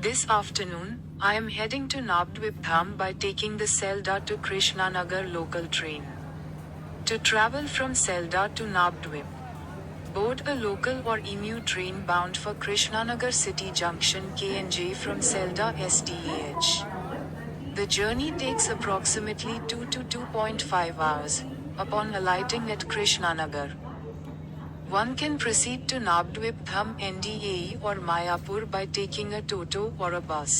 This afternoon, I am heading to Navdvip Dham by taking the Selda to Krishnanagar local train. To travel from Selda to Navdvip, board a local or EMU train bound for Krishnanagar City Junction KNJ from Selda SDAH. The journey takes approximately 2 to 2.5 hours. Upon alighting at Krishnanagar, one can proceed to Navdvip Dham NDAE or Mayapur by taking a toto or a bus.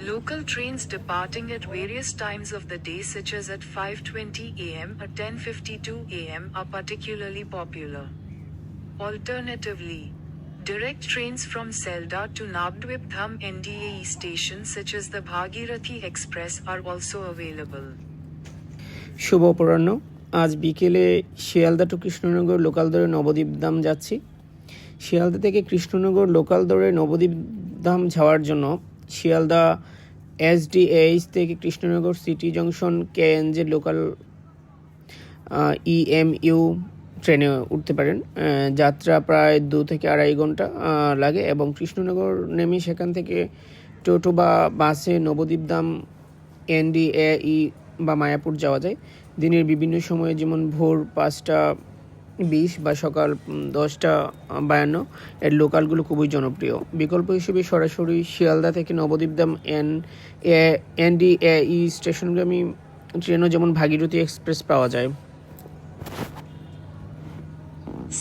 Local trains departing at various times of the day such as at 5:20 am or 10:52 am are particularly popular. Alternatively, direct trains from Selda to Navdvip Dham NDAE stations such as the Bhagirathi Express are also available. শুভ অপরাহ্ন। আজ বিকেলে Sealdah two Krishnanagar local দরে নবদ্বীপ ধাম যাচ্ছি। শিয়ালদা থেকে Krishnanagar local দরে নবদ্বীপ ধাম যাওয়ার জন্য Sealdah SDH থেকে Krishnanagar city junction KNJ local EMU ট্রেনে উঠতে পারেন। যাত্রা প্রায় 2 থেকে 2.5 ঘন্টা লাগে এবং কৃষ্ণনগর নেমে সেখান থেকে টোটো বা বাসে নবদ্বীপ ধাম এনডিএই বা মায়াপুর যাওয়া যায়। দিনের বিভিন্ন সময়ে যেমন ভোর 5:20 বা সকাল 10:52 এর লোকালগুলো খুবই জনপ্রিয়। বিকল্প হিসেবে সরাসরি শিয়ালদা থেকে নবদ্বীপ ধাম এনডিএই স্টেশনগামী ট্রেনও যেমন ভাগীরথী এক্সপ্রেস পাওয়া যায়।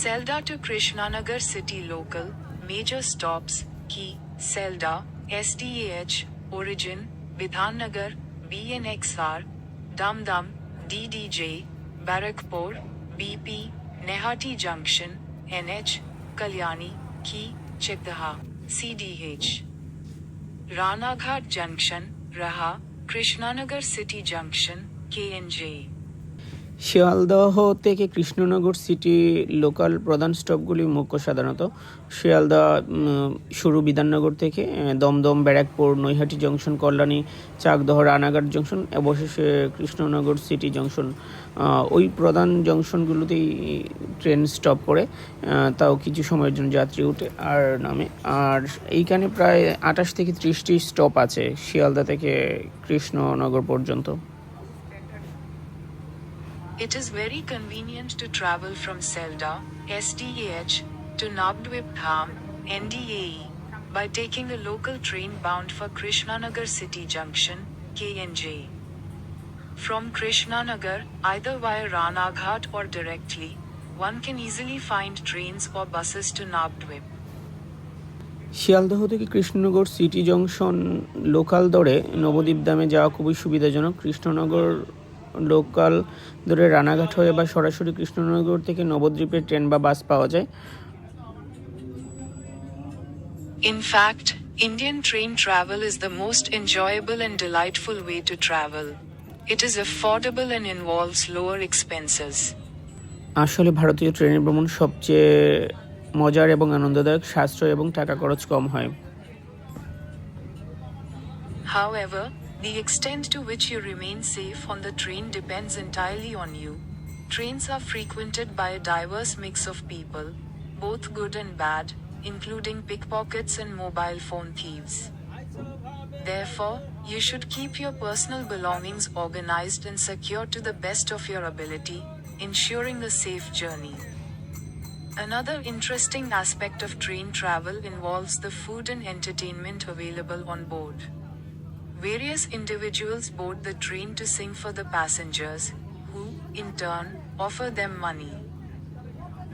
Selda to Krishnanagar City Local, major stops, Key, Selda, SDAH, Origin, Bidhannagar, BNXR, Dum-Dum, DDJ, Barakpur, BP, Nehati Junction, NH, Kalyani, Key, Chikdaha, CDH. Ranaghat Junction, Raha, Krishnanagar City Junction, KNJ. Sealdah থেকে Krishnanagar city local প্রধান স্টপগুলি মুখ্য সাধারণত শিয়ালদা শুরু বিধাননগর থেকে Dumdum, Barrackpore, Naihati junction, Kalyani, Chakdaha, Ranaghat junction, অবশেষে Krishnanagar city junction. ওই প্রধান জংশনগুলোতেই train stop করে, তাও কিছু সময়ের জন্য যাত্রী উঠে আর নামে। আর এইখানে প্রায় 28 থেকে 30টি স্টপ আছে শিয়ালদা থেকে কৃষ্ণনগর পর্যন্ত। It is very convenient to travel from Selda, SDAH, to Navdvip Dham, NDAE, by taking a local train bound for Krishnanagar City Junction, KNJ. From Krishnanagar, either via Ranaghat or directly, one can easily find trains or buses to Navdvip. Sealdah থেকে Krishnanagar city junction local দরে নবদ্বীপ ধামে যাওয়া খুবই সুবিধাজনক। Krishnanagar local ধরে রানাঘাট হয়ে বা সরাসরি কৃষ্ণনগর থেকে নবদ্বীপের ট্রেন বা বাস পাওয়া যায়। In fact, Indian train travel is the most enjoyable and delightful way to travel. It is affordable and involves lower expenses. আসলে ভারতীয় ট্রেনের ভ্রমণ সবচেয়ে মজার এবং আনন্দদায়ক, সাশ্রয় এবং টাকা খরচ কম হয়। However, the extent to which you remain safe on the train depends entirely on you. Trains are frequented by a diverse mix of people, both good and bad, including pickpockets and mobile phone thieves. Therefore, you should keep your personal belongings organized and secure to the best of your ability, ensuring a safe journey. Another interesting aspect of train travel involves the food and entertainment available on board. Various individuals board the train to sing for the passengers, who, in turn, offer them money.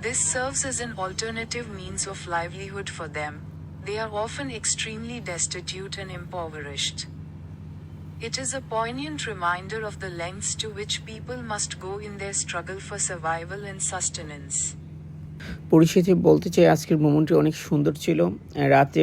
This serves as an alternative means of livelihood for them. They are often extremely destitute and impoverished. It is a poignant reminder of the lengths to which people must go in their struggle for survival and sustenance. পরিশেষে বলতে চাই, আজকের ভ্রমণটি অনেক সুন্দর ছিল। রাতে